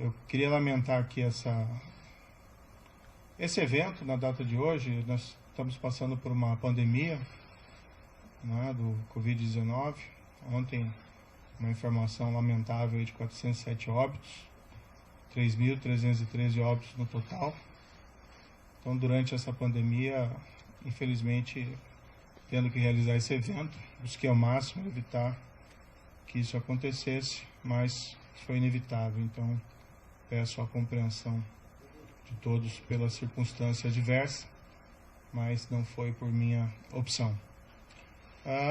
Eu queria lamentar aqui esse evento na data de hoje. Nós estamos passando por uma pandemia, né, do Covid-19. Ontem, uma informação lamentável de 407 óbitos, 3.313 óbitos no total. Então, durante essa pandemia, infelizmente, tendo que realizar esse evento, busquei ao máximo evitar que isso acontecesse, mas foi inevitável. Então, peço a compreensão de todos pela circunstância adversa, mas não foi por minha opção.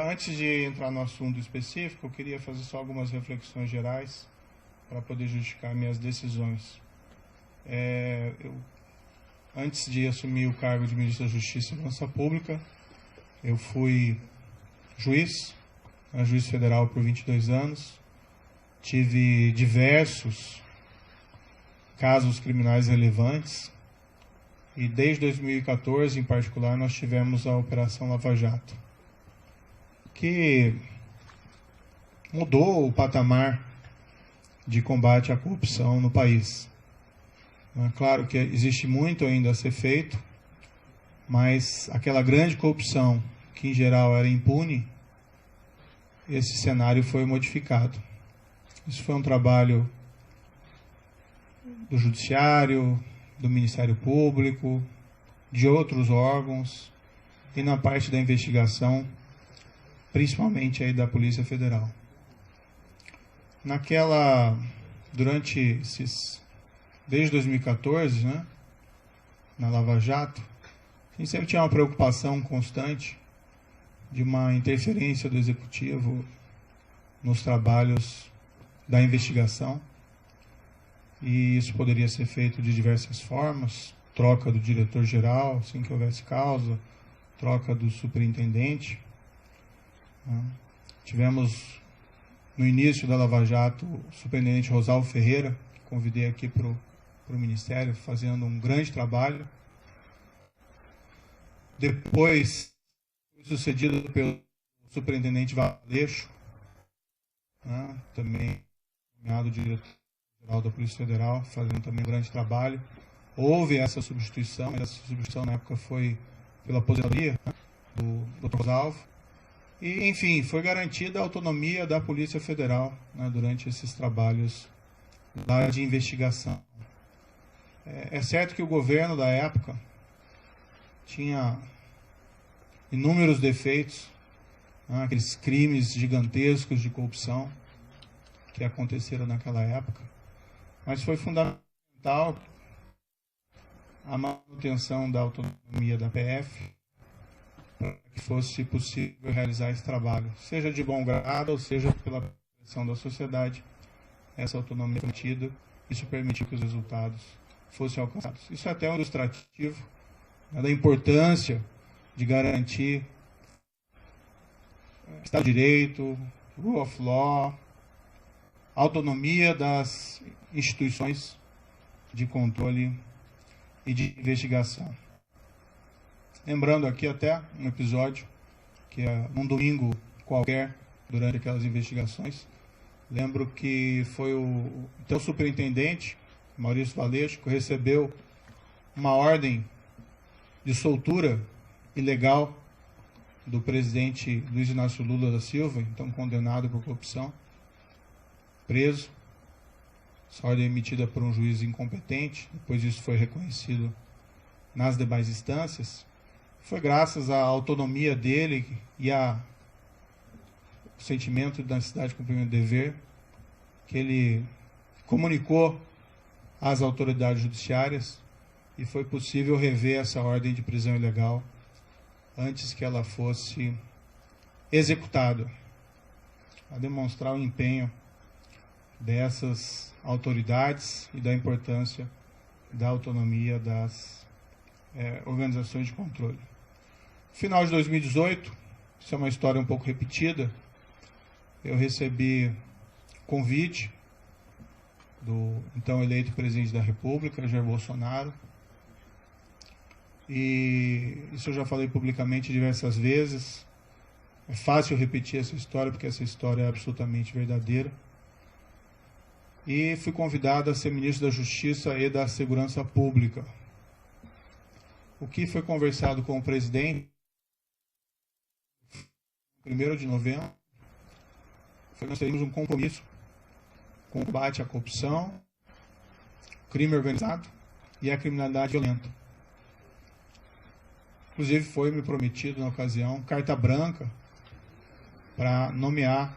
Antes de entrar no assunto específico, eu queria fazer só algumas reflexões gerais para poder justificar minhas decisões. Antes de assumir o cargo de Ministro da Justiça e Segurança Pública, eu fui juiz federal por 22 anos, tive diversos casos criminais relevantes e desde 2014, em particular, nós tivemos a Operação Lava Jato, que mudou o patamar de combate à corrupção no país. Claro que existe muito ainda a ser feito, mas aquela grande corrupção, que em geral era impune, esse cenário foi modificado. Isso foi um trabalho do Judiciário, do Ministério Público, de outros órgãos, e na parte da investigação, principalmente aí da Polícia Federal. Desde 2014, né, na Lava Jato, a gente sempre tinha uma preocupação constante de uma interferência do Executivo nos trabalhos da investigação, e isso poderia ser feito de diversas formas: troca do diretor-geral, assim que houvesse causa, troca do superintendente. Tivemos, no início da Lava Jato, o superintendente Rosalvo Ferreira, que convidei aqui para o Ministério, fazendo um grande trabalho. Depois, sucedido pelo superintendente Valeixo, também nomeado diretor-geral da Polícia Federal, fazendo também um grande trabalho. Houve essa substituição, na época foi pela aposentadoria do Dr. Rosalvo. E, enfim, foi garantida a autonomia da Polícia Federal, durante esses trabalhos lá de investigação. É certo que o governo da época tinha inúmeros defeitos, aqueles crimes gigantescos de corrupção que aconteceram naquela época, mas foi fundamental a manutenção da autonomia da PF para que fosse possível realizar esse trabalho, seja de bom grado ou seja pela pressão da sociedade. Essa autonomia foi mantida, isso permitiu que os resultados fossem alcançados. Isso é até um ilustrativo da importância de garantir Estado de Direito, Rule of Law, autonomia das instituições de controle e de investigação. Lembrando aqui até um episódio que num domingo qualquer, durante aquelas investigações, lembro que foi o então superintendente, Maurício Valeixo, que recebeu uma ordem de soltura ilegal do presidente Luiz Inácio Lula da Silva, então condenado por corrupção, preso. Essa ordem emitida por um juiz incompetente, depois isso foi reconhecido nas demais instâncias. Foi graças à autonomia dele e ao sentimento da necessidade de cumprimento do dever que ele comunicou às autoridades judiciárias e foi possível rever essa ordem de prisão ilegal antes que ela fosse executada, a demonstrar o empenho dessas autoridades e da importância da autonomia das organizações de controle. No final de 2018, isso é uma história um pouco repetida, eu recebi convite do então eleito presidente da República, Jair Bolsonaro, e isso eu já falei publicamente diversas vezes. É fácil repetir essa história, porque essa história é absolutamente verdadeira. e fui convidado a ser ministro da Justiça e da Segurança Pública. O que foi conversado com o presidente, 1º de novembro, foi que nós teríamos um compromisso com o combate à corrupção, crime organizado e a criminalidade violenta. Inclusive foi me prometido na ocasião carta branca para nomear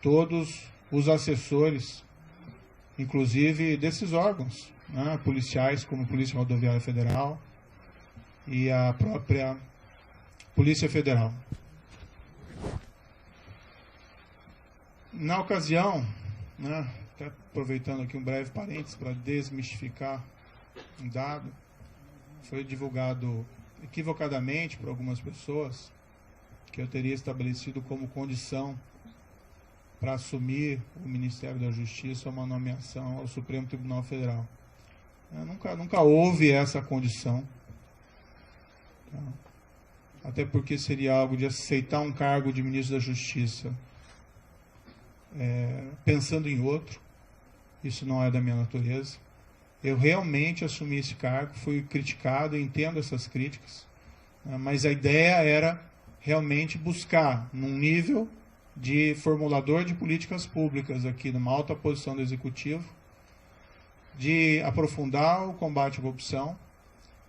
todos os assessores, inclusive desses órgãos, né, policiais, como a Polícia Rodoviária Federal e a própria Polícia Federal. Na ocasião, né, até aproveitando aqui um breve parênteses para desmistificar um dado, foi divulgado equivocadamente por algumas pessoas que eu teria estabelecido como condição para assumir o Ministério da Justiça uma nomeação ao Supremo Tribunal Federal. Nunca houve essa condição. Até porque seria algo de aceitar um cargo de ministro da Justiça pensando em outro. Isso não é da minha natureza. Eu realmente assumi esse cargo, fui criticado, entendo essas críticas, né, mas a ideia era realmente buscar, num nível de formulador de políticas públicas aqui, numa alta posição do Executivo, de aprofundar o combate à corrupção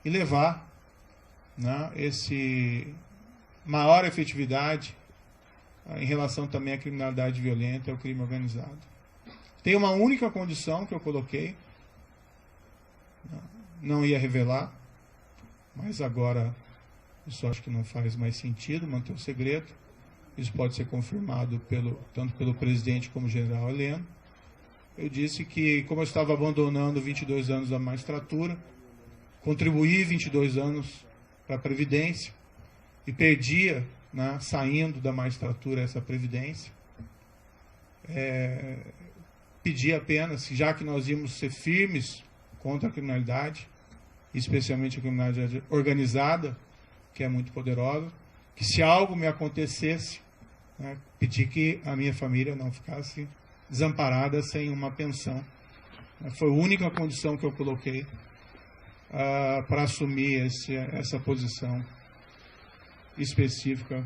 e levar, né, esse maior efetividade em relação também à criminalidade violenta e ao crime organizado. Tem uma única condição que eu coloquei, não ia revelar, mas agora isso acho que não faz mais sentido, manter o segredo. Isso pode ser confirmado tanto pelo presidente como general Heleno. Eu disse que, como eu estava abandonando 22 anos da magistratura, contribuí 22 anos para a Previdência e perdia, né, saindo da magistratura essa Previdência, pedi apenas, já que nós íamos ser firmes contra a criminalidade, especialmente a criminalidade organizada, que é muito poderosa, que se algo me acontecesse, né, pedi que a minha família não ficasse desamparada sem uma pensão. Foi a única condição que eu coloquei para assumir essa posição específica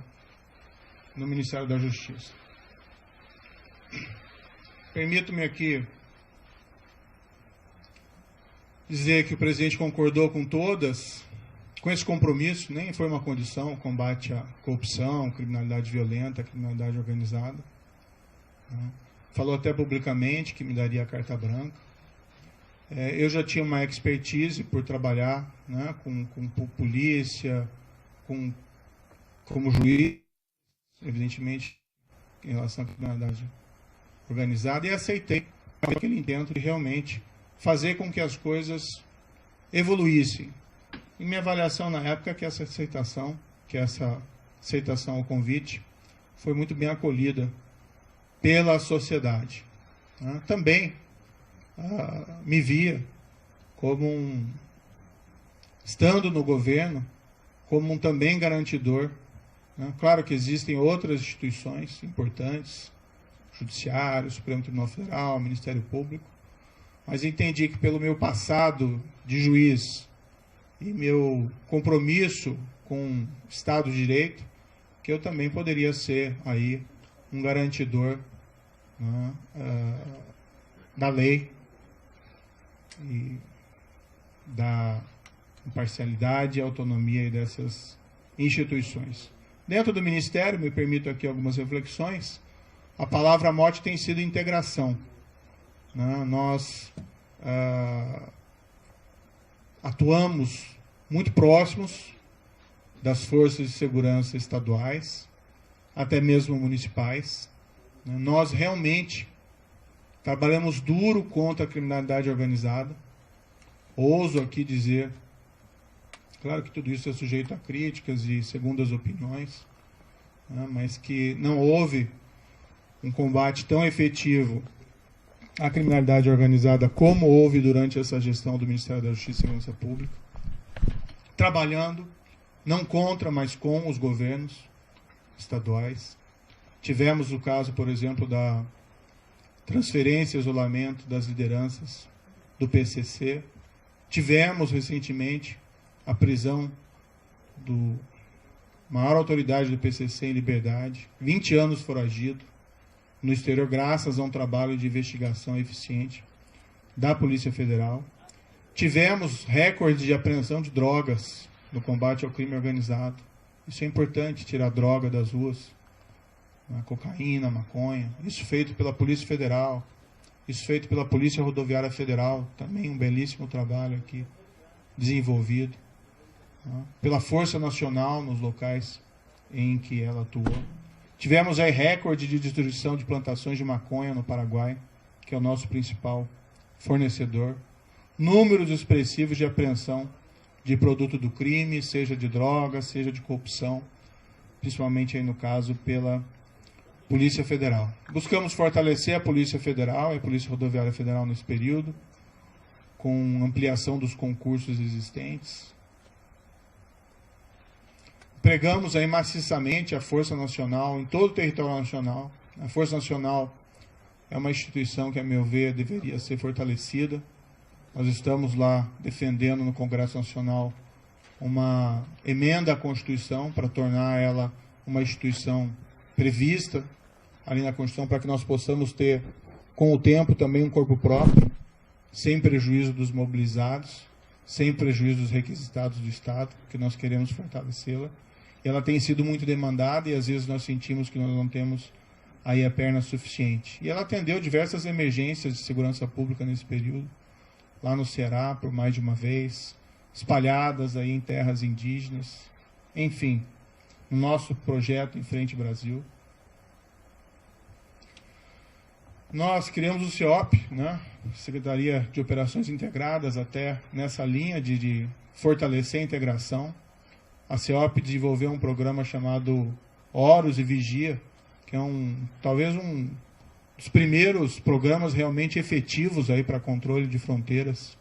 no Ministério da Justiça. Permito-me aqui dizer que o presidente concordou com esse compromisso, nem foi uma condição, combate à corrupção, criminalidade violenta, criminalidade organizada. Né? Falou até publicamente que me daria a carta branca. Eu já tinha uma expertise por trabalhar, né, com polícia, como juiz, evidentemente, em relação à criminalidade organizada, e aceitei aquele intento de realmente fazer com que as coisas evoluíssem. Em minha avaliação na época, que essa aceitação ao convite foi muito bem acolhida pela sociedade. Né? Também me via como estando no governo, como um também garantidor. Né? Claro que existem outras instituições importantes, Judiciário, Supremo Tribunal Federal, Ministério Público, mas entendi que pelo meu passado de juiz e meu compromisso com o Estado de Direito, que eu também poderia ser aí um garantidor, né, da lei e da imparcialidade e autonomia dessas instituições. Dentro do Ministério, me permito aqui algumas reflexões, a palavra-mote tem sido integração. Né? Nós atuamos muito próximos das forças de segurança estaduais, até mesmo municipais. Né? Nós realmente trabalhamos duro contra a criminalidade organizada. Ouso aqui dizer, claro que tudo isso é sujeito a críticas e segundas opiniões, né? Mas que não houve um combate tão efetivo à criminalidade organizada como houve durante essa gestão do Ministério da Justiça e Segurança Pública, trabalhando não contra, mas com os governos estaduais. Tivemos o caso, por exemplo, da transferência e isolamento das lideranças do PCC. Tivemos recentemente a prisão do maior autoridade do PCC em liberdade, 20 anos foragido no exterior, graças a um trabalho de investigação eficiente da Polícia Federal. Tivemos recordes de apreensão de drogas no combate ao crime organizado. Isso é importante, tirar droga das ruas, a cocaína, a maconha. Isso feito pela Polícia Federal, isso feito pela Polícia Rodoviária Federal, também um belíssimo trabalho aqui desenvolvido, pela Força Nacional nos locais em que ela atuou. Tivemos aí recorde de destruição de plantações de maconha no Paraguai, que é o nosso principal fornecedor. Números expressivos de apreensão de produto do crime, seja de droga, seja de corrupção, principalmente aí no caso pela Polícia Federal. Buscamos fortalecer a Polícia Federal e a Polícia Rodoviária Federal nesse período, com ampliação dos concursos existentes. Empregamos aí maciçamente a Força Nacional em todo o território nacional. A Força Nacional é uma instituição que, a meu ver, deveria ser fortalecida. Nós estamos lá defendendo no Congresso Nacional uma emenda à Constituição para tornar ela uma instituição prevista ali na Constituição, para que nós possamos ter, com o tempo, também um corpo próprio, sem prejuízo dos mobilizados, sem prejuízo dos requisitados do Estado, que nós queremos fortalecê-la. Ela tem sido muito demandada e às vezes nós sentimos que nós não temos aí a perna suficiente. E ela atendeu diversas emergências de segurança pública nesse período, lá no Ceará por mais de uma vez, espalhadas aí em terras indígenas, enfim, no nosso projeto Em Frente Brasil. Nós criamos o CEOP, né? Secretaria de Operações Integradas, até nessa linha de fortalecer a integração. A CEOP desenvolveu um programa chamado Horus e Vigia, que é talvez um dos primeiros programas realmente efetivos aí para controle de fronteiras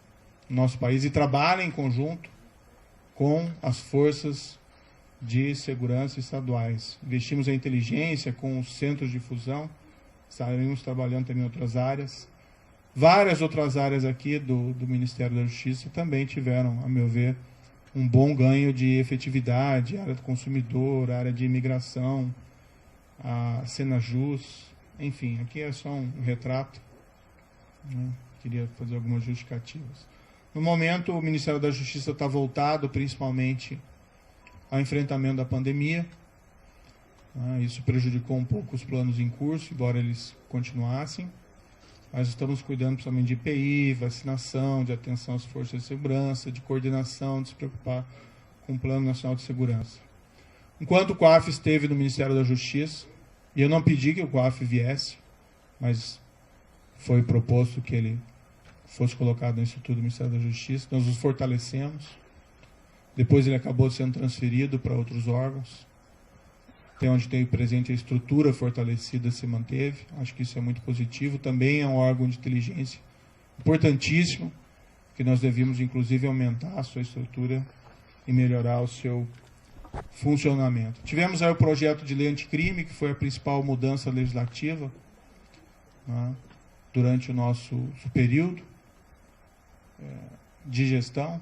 no nosso país, e trabalha em conjunto com as forças de segurança estaduais. Investimos em inteligência com os centros de fusão, estaremos trabalhando também em outras áreas. Várias outras áreas aqui do Ministério da Justiça também tiveram, a meu ver, um bom ganho de efetividade, área do consumidor, área de imigração, a Senajus, enfim, aqui é só um retrato, né? Queria fazer algumas justificativas. No momento, o Ministério da Justiça está voltado principalmente ao enfrentamento da pandemia. Isso prejudicou um pouco os planos em curso, embora eles continuassem. Mas estamos cuidando principalmente de IPI, vacinação, de atenção às forças de segurança, de coordenação, de se preocupar com o Plano Nacional de Segurança. Enquanto o COAF esteve no Ministério da Justiça, e eu não pedi que o COAF viesse, mas foi proposto que ele fosse colocado no Instituto do Ministério da Justiça, nós os fortalecemos. Depois ele acabou sendo transferido para outros órgãos. Até onde tem presente a estrutura fortalecida se manteve. Acho que isso é muito positivo. Também é um órgão de inteligência importantíssimo, que nós devíamos, inclusive, aumentar a sua estrutura e melhorar o seu funcionamento. Tivemos aí o projeto de lei anticrime, que foi a principal mudança legislativa, né, durante o nosso período de gestão.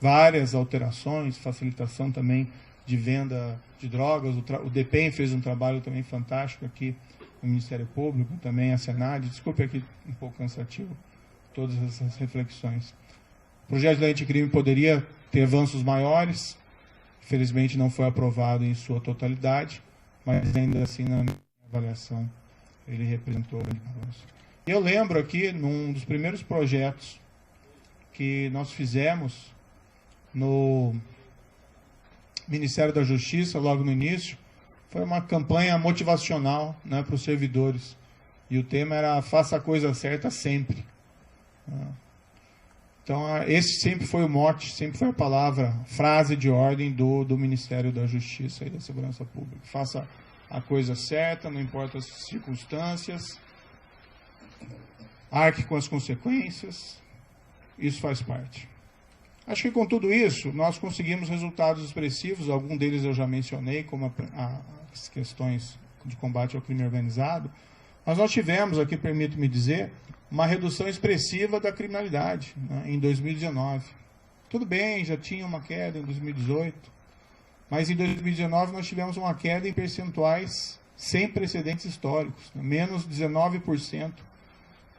Várias alterações, facilitação também de venda de drogas. O DEPEN fez um trabalho também fantástico aqui no Ministério Público, também a Senad. Desculpe aqui um pouco cansativo todas essas reflexões. O projeto de lei anticrime poderia ter avanços maiores, infelizmente não foi aprovado em sua totalidade, mas ainda assim, na minha avaliação, ele representou um avanço. E eu lembro aqui, num dos primeiros projetos que nós fizemos no Ministério da Justiça, logo no início, foi uma campanha motivacional, né, para os servidores. E o tema era faça a coisa certa sempre. Então, esse sempre foi o mote, sempre foi a palavra, frase de ordem do Ministério da Justiça e da Segurança Pública. Faça a coisa certa, não importa as circunstâncias, arque com as consequências, isso faz parte. Acho que com tudo isso, nós conseguimos resultados expressivos, alguns deles eu já mencionei, como as questões de combate ao crime organizado, Mas nós tivemos, aqui permito-me dizer, uma redução expressiva da criminalidade, né, em 2019. Tudo bem, já tinha uma queda em 2018, mas em 2019 nós tivemos uma queda em percentuais sem precedentes históricos, né, menos 19%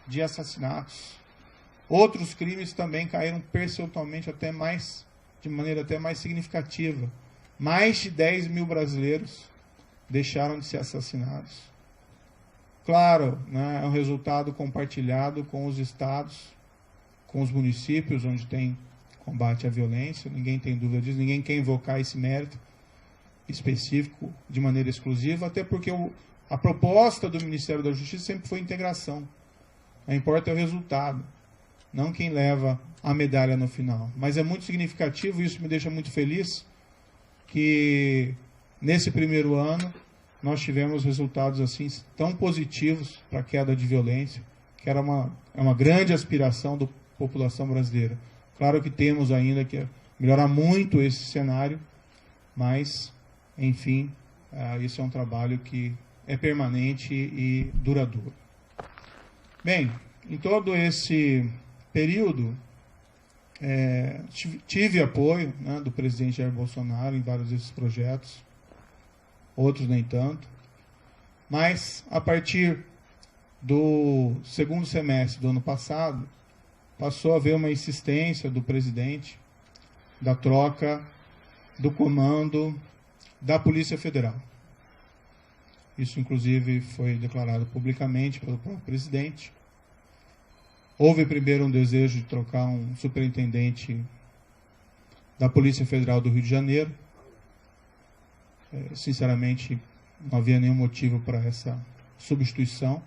de assassinatos. Outros crimes também caíram percentualmente de maneira até mais significativa. Mais de 10 mil brasileiros deixaram de ser assassinados. Claro, né, é um resultado compartilhado com os estados, com os municípios, onde tem combate à violência, ninguém tem dúvida disso, ninguém quer invocar esse mérito específico de maneira exclusiva, até porque a proposta do Ministério da Justiça sempre foi integração. O que importa é o resultado, não quem leva a medalha no final. Mas é muito significativo, isso me deixa muito feliz, que nesse primeiro ano nós tivemos resultados assim tão positivos para a queda de violência, que era uma grande aspiração da população brasileira. Claro que temos ainda que melhorar muito esse cenário, mas, enfim, isso é um trabalho que é permanente e duradouro. Bem, em todo esse período, tive apoio, né, do presidente Jair Bolsonaro em vários desses projetos, outros nem tanto, mas a partir do segundo semestre do ano passado, passou a haver uma insistência do presidente da troca do comando da Polícia Federal. Isso, inclusive, foi declarado publicamente pelo próprio presidente. Houve primeiro um desejo de trocar um superintendente da Polícia Federal do Rio de Janeiro. Sinceramente, não havia nenhum motivo para essa substituição.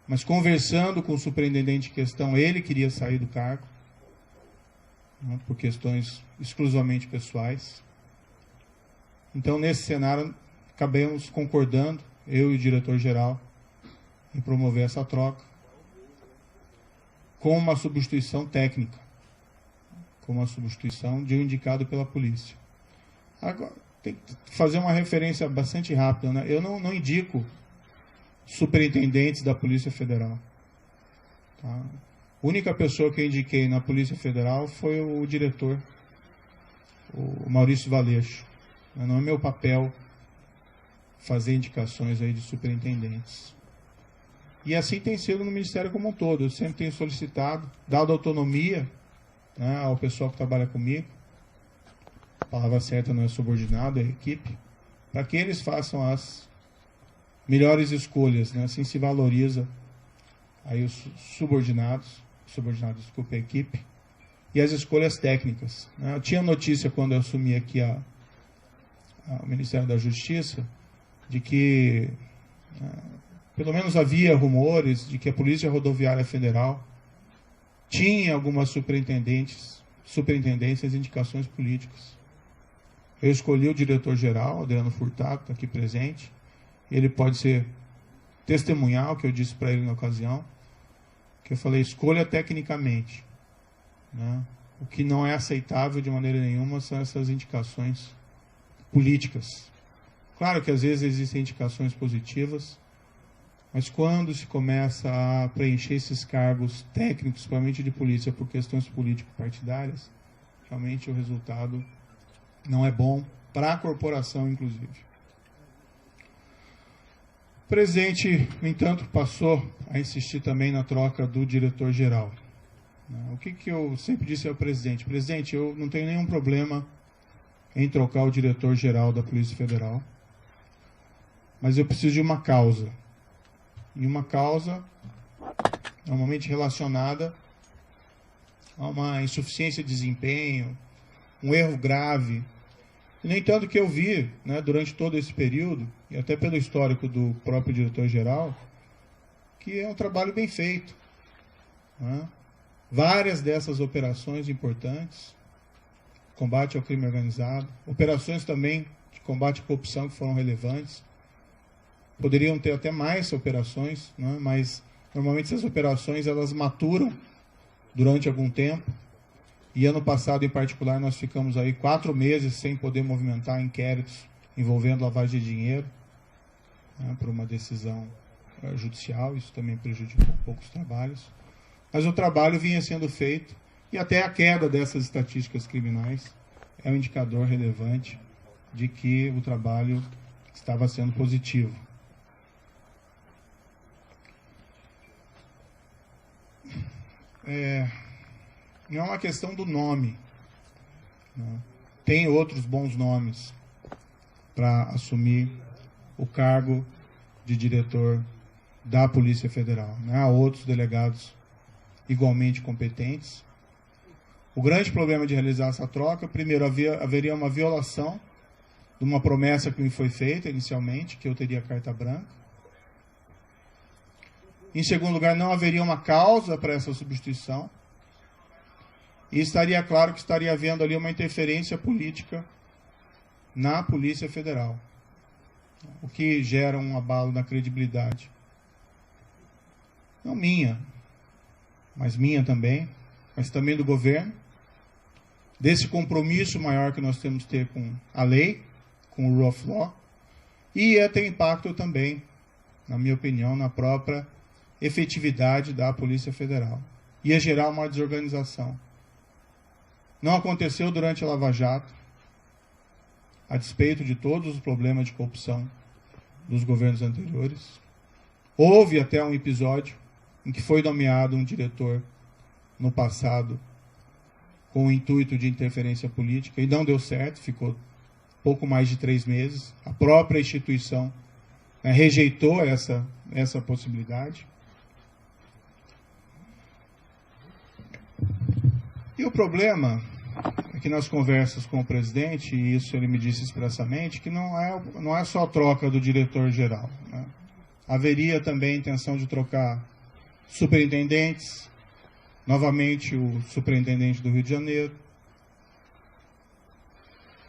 Mas conversando com o superintendente em questão, ele queria sair do cargo, né, por questões exclusivamente pessoais. Então, nesse cenário, acabamos concordando, eu e o diretor-geral, em promover essa troca, com uma substituição técnica, com uma substituição de um indicado pela polícia. Agora, tem que fazer uma referência bastante rápida, né? Eu não indico superintendentes da Polícia Federal. Tá? A única pessoa que eu indiquei na Polícia Federal foi o diretor, o Maurício Valeixo. Não é meu papel fazer indicações aí de superintendentes. E assim tem sido no Ministério como um todo. Eu sempre tenho solicitado, dado autonomia, né, ao pessoal que trabalha comigo, a palavra certa não é subordinado, é equipe, para que eles façam as melhores escolhas, né? Assim se valoriza aí os subordinados, desculpe, a equipe, e as escolhas técnicas, né? Eu tinha notícia quando eu assumi aqui o Ministério da Justiça, de que pelo menos havia rumores de que a Polícia Rodoviária Federal tinha algumas superintendências e indicações políticas. Eu escolhi o diretor-geral, Adriano Furtado, está aqui presente. Ele pode ser testemunhar o que eu disse para ele na ocasião, que eu falei, escolha tecnicamente, né? O que não é aceitável de maneira nenhuma são essas indicações políticas. Claro que às vezes existem indicações positivas, mas quando se começa a preencher esses cargos técnicos, principalmente de polícia, por questões político-partidárias, realmente o resultado não é bom para a corporação, inclusive. O presidente, no entanto, passou a insistir também na troca do diretor-geral. O que eu sempre disse ao presidente? Presidente, eu não tenho nenhum problema em trocar o diretor-geral da Polícia Federal, mas eu preciso de uma causa. E uma causa normalmente relacionada a uma insuficiência de desempenho, um erro grave. E, no entanto, que eu vi, né, durante todo esse período, e até pelo histórico do próprio diretor-geral, que é um trabalho bem feito, né? Várias dessas operações importantes, combate ao crime organizado, operações também de combate à corrupção que foram relevantes, poderiam ter até mais operações, né? Mas normalmente essas operações elas maturam durante algum tempo. E ano passado, em particular, nós ficamos aí 4 meses sem poder movimentar inquéritos envolvendo lavagem de dinheiro, né, por uma decisão judicial, isso também prejudicou um pouco os trabalhos. Mas o trabalho vinha sendo feito, e até a queda dessas estatísticas criminais é um indicador relevante de que o trabalho estava sendo positivo. Não é uma questão do nome, né? Tem outros bons nomes para assumir o cargo de diretor da Polícia Federal, né? Há outros delegados igualmente competentes. O grande problema de realizar essa troca, primeiro, haveria uma violação de uma promessa que me foi feita inicialmente, que eu teria carta branca. Em segundo lugar, não haveria uma causa para essa substituição. E estaria claro que estaria havendo ali uma interferência política na Polícia Federal, o que gera um abalo na credibilidade. Não minha, mas minha também, mas também do governo, desse compromisso maior que nós temos que ter com a lei, com o Rule of Law, e ia ter impacto também, na minha opinião, na própria efetividade da Polícia Federal. Ia gerar uma desorganização. Não aconteceu durante a Lava Jato, a despeito de todos os problemas de corrupção dos governos anteriores. Houve até um episódio em que foi nomeado um diretor no passado com o intuito de interferência política e não deu certo, ficou pouco mais de 3 meses. A própria instituição, né, rejeitou essa possibilidade. E o problema é que nas conversas com o presidente, e isso ele me disse expressamente, que não é só a troca do diretor-geral, né? Haveria também a intenção de trocar superintendentes, novamente o superintendente do Rio de Janeiro,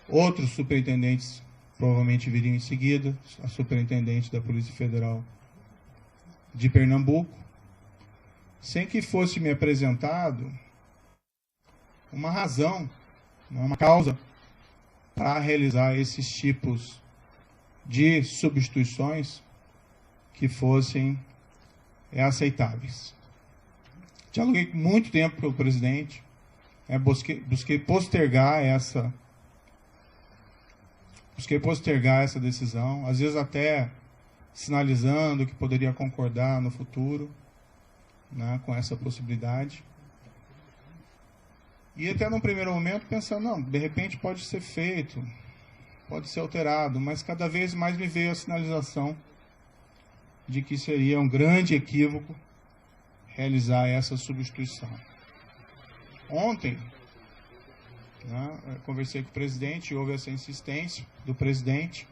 outros superintendentes provavelmente viriam em seguida, a superintendente da Polícia Federal de Pernambuco, sem que fosse me apresentado uma razão, uma causa para realizar esses tipos de substituições que fossem aceitáveis. Dialoguei muito tempo com o presidente, busquei postergar essa decisão, às vezes até sinalizando que poderia concordar no futuro, né, com essa possibilidade. E até num primeiro momento pensando, não, de repente pode ser feito, pode ser alterado, mas cada vez mais me veio a sinalização de que seria um grande equívoco realizar essa substituição. Ontem, né, eu conversei com o presidente, houve essa insistência do presidente,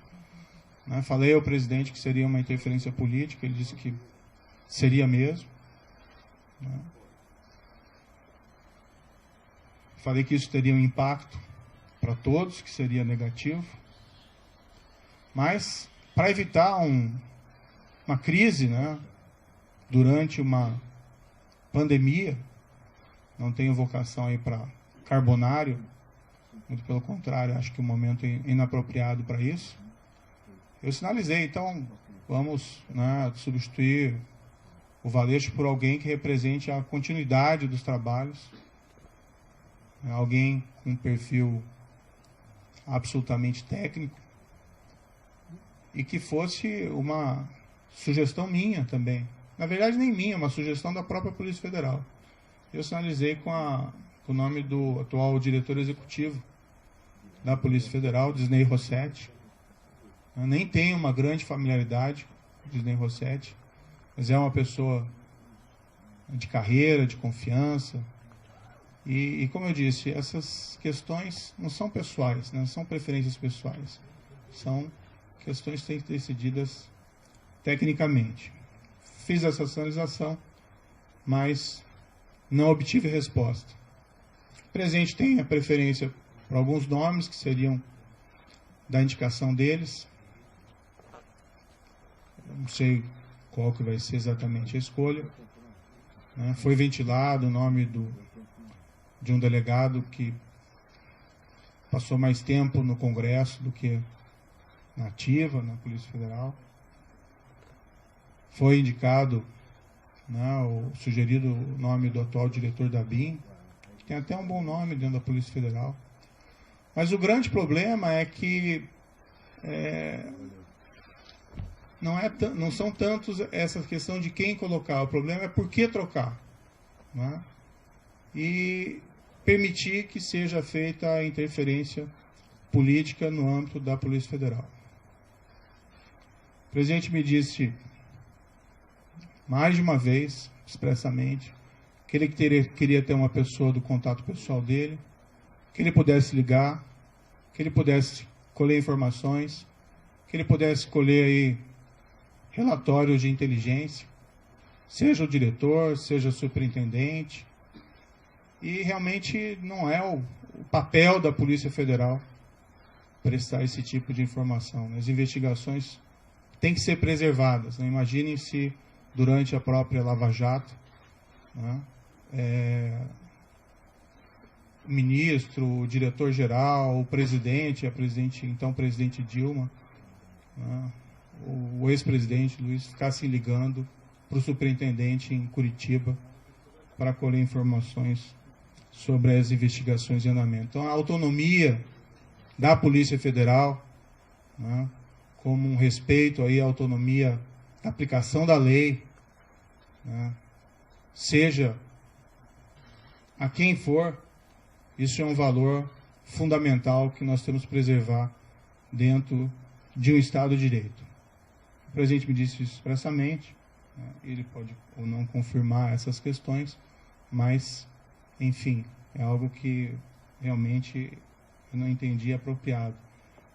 né, falei ao presidente que seria uma interferência política, ele disse que seria mesmo, né. Falei que isso teria um impacto para todos, que seria negativo. Mas, para evitar uma crise, né, durante uma pandemia, não tenho vocação aí para carbonário, muito pelo contrário, acho que o momento é inapropriado para isso. Eu sinalizei, então, vamos, né, substituir o Valeixo por alguém que represente a continuidade dos trabalhos, alguém com um perfil absolutamente técnico e que fosse uma sugestão minha também. Na verdade, nem minha, uma sugestão da própria Polícia Federal. Eu sinalizei com o nome do atual diretor executivo da Polícia Federal, Disney Rossetti. Eu nem tenho uma grande familiaridade com Disney Rossetti, mas é uma pessoa de carreira, de confiança. E como eu disse, essas questões não são pessoais, não são preferências pessoais. São questões que têm que ser decididas tecnicamente. Fiz essa sinalização, mas não obtive resposta. O presidente tem a preferência por alguns nomes que seriam da indicação deles. Eu não sei qual que vai ser exatamente a escolha, né? Foi ventilado o nome de um delegado que passou mais tempo no Congresso do que na ativa, na Polícia Federal. foi indicado, né, o sugerido nome do atual diretor da BIM, que tem até um bom nome dentro da Polícia Federal. Mas o grande problema é que não são tantos essa questão de quem colocar, o problema é por que trocar, né? E permitir que seja feita a interferência política no âmbito da Polícia Federal. O presidente me disse mais de uma vez, expressamente, que ele queria ter uma pessoa do contato pessoal dele, que ele pudesse ligar, que ele pudesse colher informações, que ele pudesse colher aí relatórios de inteligência, seja o diretor, seja o superintendente, e realmente não é o papel da Polícia Federal prestar esse tipo de informação. As investigações têm que ser preservadas, né? Imaginem se durante a própria Lava Jato, né, o ministro, o diretor-geral, o presidente, então presidente Dilma, né, o ex-presidente Luiz ficassem ligando para o superintendente em Curitiba para colher informações sobre as investigações em andamento. Então, a autonomia da Polícia Federal, né, como um respeito aí à autonomia da aplicação da lei, né, seja a quem for, isso é um valor fundamental que nós temos que preservar dentro de um Estado de Direito. O presidente me disse isso expressamente, né, ele pode ou não confirmar essas questões, mas, enfim, é algo que realmente eu não entendi apropriado.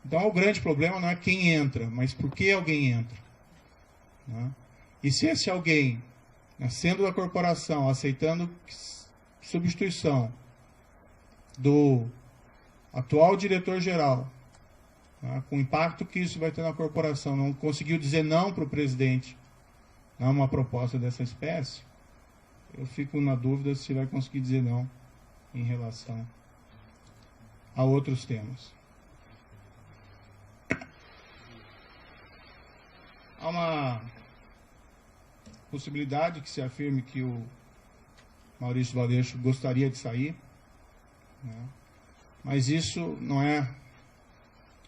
Então, o grande problema não é quem entra, mas por que alguém entra, né? E se esse alguém, sendo da corporação, aceitando substituição do atual diretor-geral, né, com o impacto que isso vai ter na corporação, não conseguiu dizer não para o presidente a uma proposta dessa espécie, eu fico na dúvida se vai conseguir dizer não em relação a outros temas. Há uma possibilidade que se afirme que o Maurício Valeixo gostaria de sair, né? Mas isso não é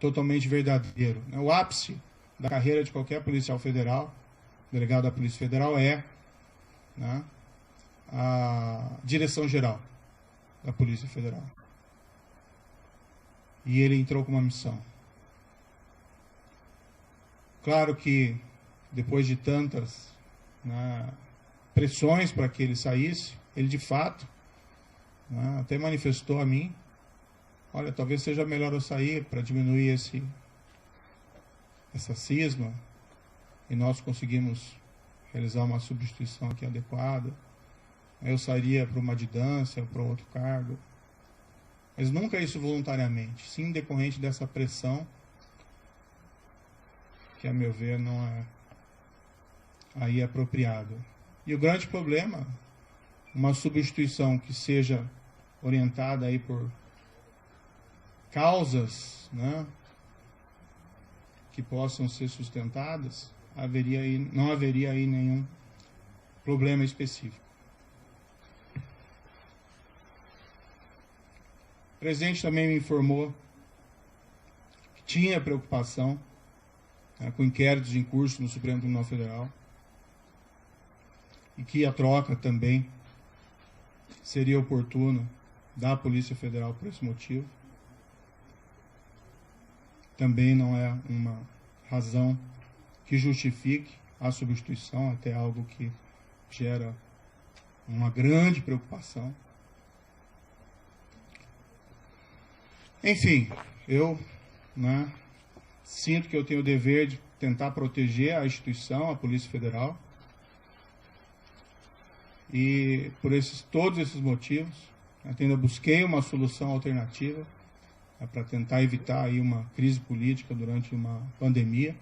totalmente verdadeiro. O ápice da carreira de qualquer policial federal, delegado da Polícia Federal, é, né, a direção-geral da Polícia Federal. E ele entrou com uma missão. Claro que, depois de tantas, né, pressões para que ele saísse, ele de fato, né, até manifestou a mim, olha, talvez seja melhor eu sair para diminuir essa cisma, e nós conseguimos realizar uma substituição aqui adequada. Eu sairia para uma adjudância, para outro cargo. Mas nunca isso voluntariamente, sim decorrente dessa pressão, que a meu ver não é aí apropriado. E o grande problema, uma substituição que seja orientada aí por causas, né, que possam ser sustentadas, não haveria aí nenhum problema específico. O presidente também me informou que tinha preocupação, né, com inquéritos em curso no Supremo Tribunal Federal, e que a troca também seria oportuna da Polícia Federal por esse motivo. Também não é uma razão que justifique a substituição, até algo que gera uma grande preocupação. Enfim, eu, né, sinto que eu tenho o dever de tentar proteger a instituição, a Polícia Federal. E por todos esses motivos, eu busquei uma solução alternativa, para tentar evitar aí uma crise política durante uma pandemia.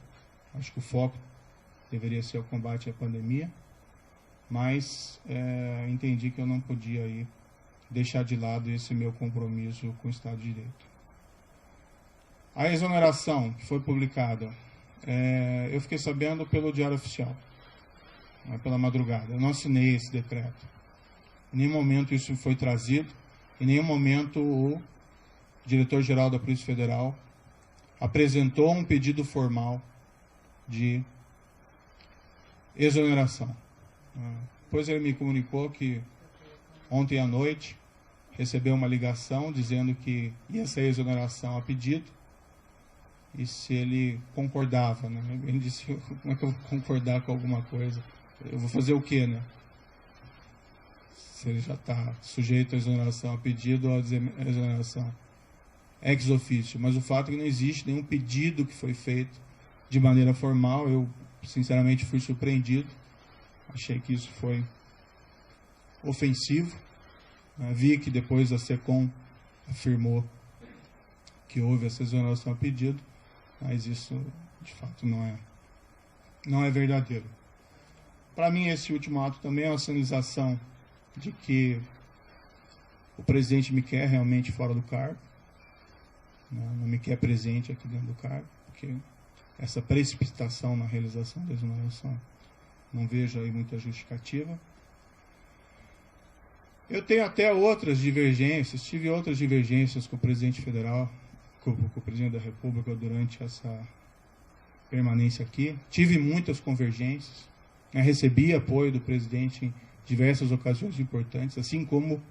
Acho que o foco deveria ser o combate à pandemia, mas entendi que eu não podia aí deixar de lado esse meu compromisso com o Estado de Direito. A exoneração que foi publicada, eu fiquei sabendo pelo Diário Oficial. pela madrugada. Eu não assinei esse decreto. Em nenhum momento isso foi trazido, em nenhum momento o diretor-geral da Polícia Federal apresentou um pedido formal de exoneração. Depois ele me comunicou que ontem à noite recebeu uma ligação dizendo que ia ser exoneração a pedido e se ele concordava, né? Ele disse, como é que eu vou concordar com alguma coisa? Eu vou fazer o quê, né? Se ele já está sujeito à exoneração a pedido ou à exoneração ex officio. Mas o fato é que não existe nenhum pedido que foi feito de maneira formal. Eu, sinceramente, fui surpreendido. Achei que isso foi ofensivo. Vi que depois a SECOM afirmou que houve essa exoneração a pedido, mas isso, de fato, não é verdadeiro. Para mim, esse último ato também é uma sinalização de que o presidente me quer realmente fora do cargo, não me quer presente aqui dentro do cargo, porque essa precipitação na realização da exoneração não vejo aí muita justificativa. Eu tenho até outras divergências, tive outras divergências com o presidente federal, com o presidente da República durante essa permanência aqui. Tive muitas convergências, recebi apoio do presidente em diversas ocasiões importantes, assim como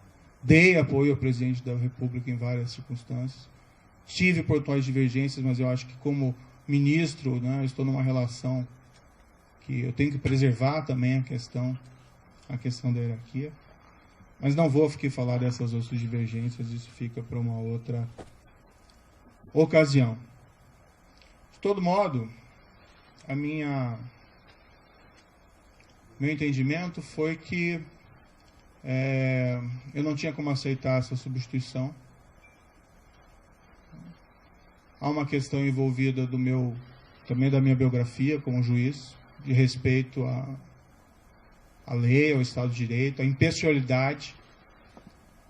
dei apoio ao presidente da República em várias circunstâncias. Tive pontuais divergências, mas eu acho que como ministro, eu estou numa relação que eu tenho que preservar também a questão da hierarquia. Mas não vou aqui falar dessas outras divergências, isso fica para uma outra ocasião. De todo modo, meu entendimento foi que eu não tinha como aceitar essa substituição. Há uma questão envolvida também da minha biografia como juiz, de respeito à lei, ao Estado de Direito, à impessoalidade,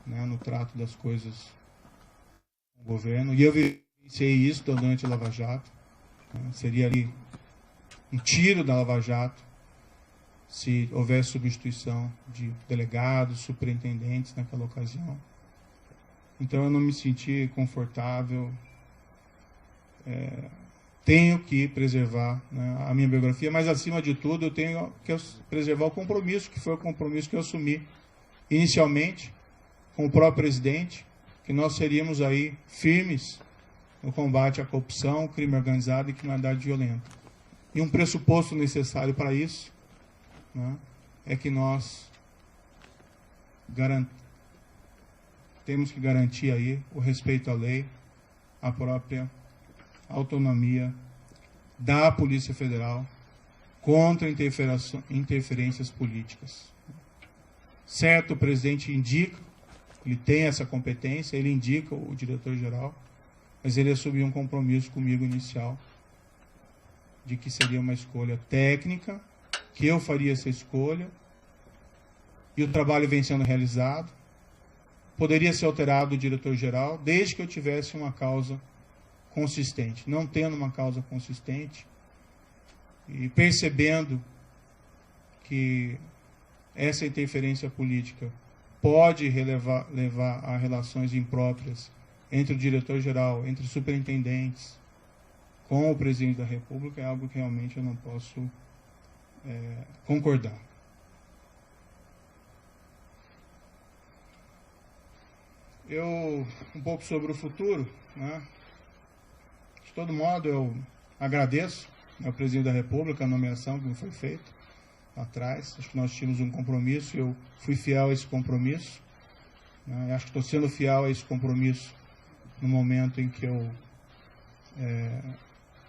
no trato das coisas do governo. E eu vivenciei isso durante a Lava Jato. Seria ali um tiro da Lava Jato se houvesse substituição de delegados, superintendentes naquela ocasião. Então eu não me senti confortável. Tenho que preservar a minha biografia, mas acima de tudo eu tenho que preservar o compromisso, que foi o compromisso que eu assumi inicialmente com o próprio presidente, que nós seríamos aí firmes no combate à corrupção, crime organizado e criminalidade violenta. E um pressuposto necessário para isso é que nós temos que garantir aí o respeito à lei, a própria autonomia da Polícia Federal contra interferências políticas. Certo, o presidente indica, ele tem essa competência, ele indica o diretor-geral, mas ele assumiu um compromisso comigo inicial de que seria uma escolha técnica, que eu faria essa escolha, e o trabalho vem sendo realizado. Poderia ser alterado o diretor-geral, desde que eu tivesse uma causa consistente. Não tendo uma causa consistente e percebendo que essa interferência política pode levar a relações impróprias entre o diretor-geral, entre os superintendentes, com o presidente da República, é algo que realmente eu não posso concordar. Um pouco sobre o futuro, De todo modo, eu agradeço ao presidente da República a nomeação que me foi feita lá atrás. Acho que nós tínhamos um compromisso, eu fui fiel a esse compromisso. Acho que estou sendo fiel a esse compromisso no momento em que eu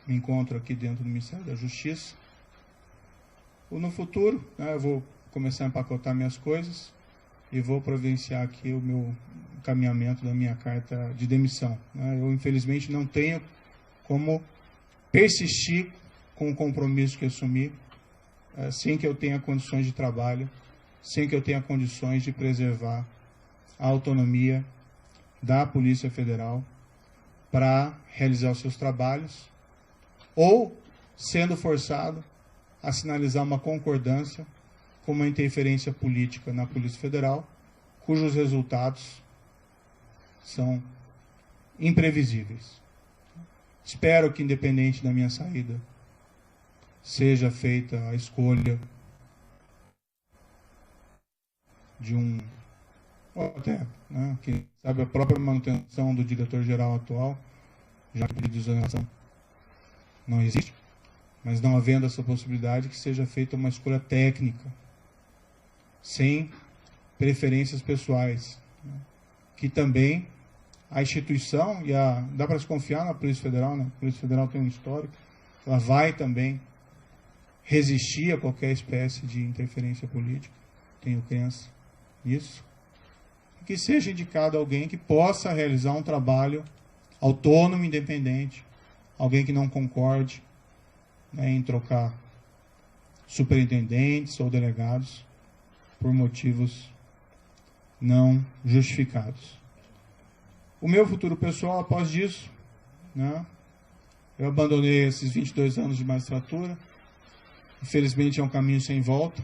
me encontro aqui dentro do Ministério da Justiça. No futuro, eu vou começar a empacotar minhas coisas e vou providenciar aqui o meu encaminhamento da minha carta de demissão. Eu, infelizmente, não tenho como persistir com o compromisso que assumi, sem que eu tenha condições de trabalho, sem que eu tenha condições de preservar a autonomia da Polícia Federal para realizar os seus trabalhos, ou sendo forçado a sinalizar uma concordância como a interferência política na Polícia Federal, cujos resultados são imprevisíveis. Espero que, independente da minha saída, seja feita a escolha de um, ou até, né, que sabe, a própria manutenção do diretor-geral atual, já que o pedido de exoneração não existe, mas não havendo essa possibilidade, que seja feita uma escolha técnica, sem preferências pessoais, né, que também a instituição, dá para se confiar na Polícia Federal, né? A Polícia Federal tem um histórico, ela vai também resistir a qualquer espécie de interferência política, tenho crença nisso, e que seja indicado alguém que possa realizar um trabalho autônomo, independente, alguém que não concorde, né, em trocar superintendentes ou delegados por motivos não justificados. O meu futuro pessoal, após disso, né, eu abandonei esses 22 anos de magistratura. Infelizmente é um caminho sem volta,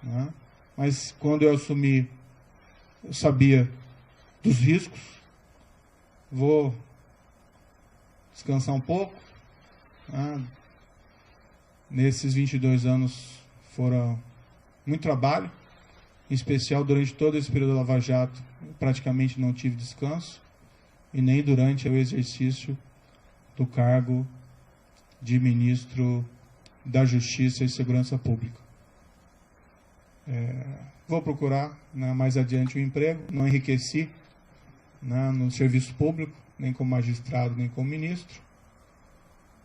né, mas quando eu assumi, eu sabia dos riscos. Vou descansar um pouco, né. Nesses 22 anos foram muito trabalho, em especial durante todo esse período da Lava Jato, eu praticamente não tive descanso, e nem durante o exercício do cargo de ministro da Justiça e Segurança Pública. Vou procurar, né, mais adiante um emprego, não enriqueci, né, no serviço público, nem como magistrado, nem como ministro,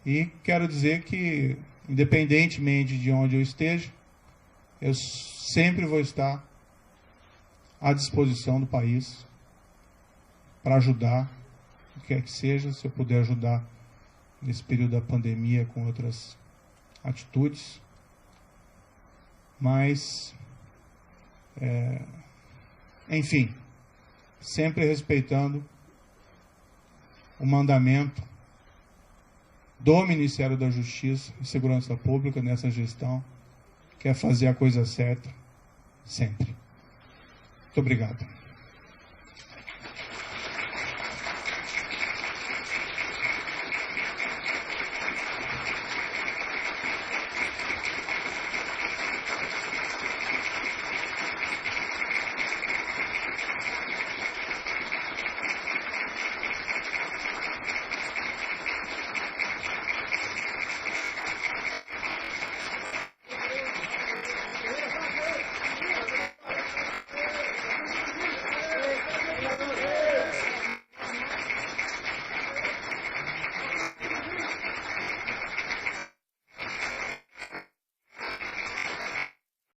e quero dizer que, independentemente de onde eu esteja, eu sempre vou estar à disposição do país para ajudar, o que quer que seja, se eu puder ajudar nesse período da pandemia com outras atitudes. Mas, enfim, sempre respeitando o mandamento do Ministério da Justiça e Segurança Pública nessa gestão, que é fazer a coisa certa sempre. Muito obrigado.